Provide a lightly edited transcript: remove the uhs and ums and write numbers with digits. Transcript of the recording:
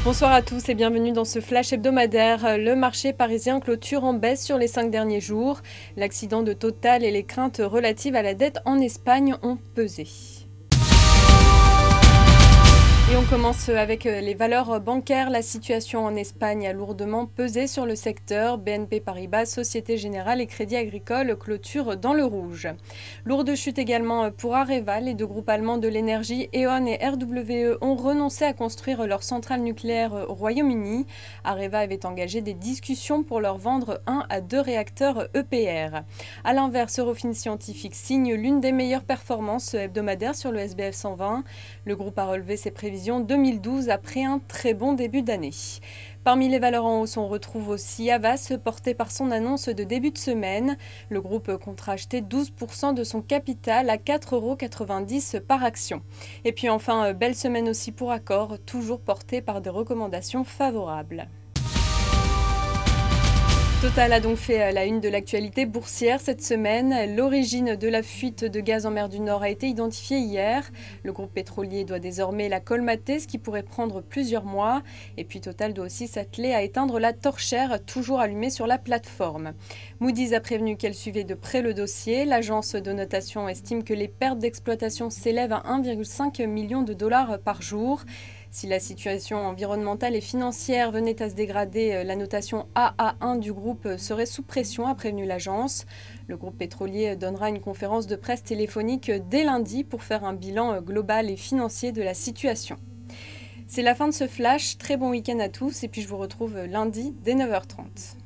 Bonsoir à tous et bienvenue dans ce flash hebdomadaire. Le marché parisien clôture en baisse sur les 5 derniers jours. L'accident de Total et les craintes relatives à la dette en Espagne ont pesé. Et on commence avec les valeurs bancaires. La situation en Espagne a lourdement pesé sur le secteur. BNP Paribas, Société Générale et Crédit Agricole clôturent dans le rouge. Lourde chute également pour Areva. Les deux groupes allemands de l'énergie, E.ON et RWE, ont renoncé à construire leur centrale nucléaire au Royaume-Uni. Areva avait engagé des discussions pour leur vendre 1 à 2 réacteurs EPR. A l'inverse, Eurofins Scientifique signe l'une des meilleures performances hebdomadaires sur le SBF 120. Le groupe a relevé ses prévisions 2012 après un très bon début d'année. Parmi les valeurs en hausse, on retrouve aussi Havas, porté par son annonce de début de semaine. Le groupe compte racheter 12% de son capital à 4,90 € par action. Et puis enfin, belle semaine aussi pour Accor, toujours porté par des recommandations favorables. Total a donc fait la une de l'actualité boursière cette semaine. L'origine de la fuite de gaz en mer du Nord a été identifiée hier. Le groupe pétrolier doit désormais la colmater, ce qui pourrait prendre plusieurs mois. Et puis Total doit aussi s'atteler à éteindre la torchère toujours allumée sur la plateforme. Moody's a prévenu qu'elle suivait de près le dossier. L'agence de notation estime que les pertes d'exploitation s'élèvent à 1,5 million de dollars par jour. Si la situation environnementale et financière venait à se dégrader, la notation AA1 du groupe serait sous pression, a prévenu l'agence. Le groupe pétrolier donnera une conférence de presse téléphonique dès lundi pour faire un bilan global et financier de la situation. C'est la fin de ce flash, très bon week-end à tous et puis je vous retrouve lundi dès 9h30.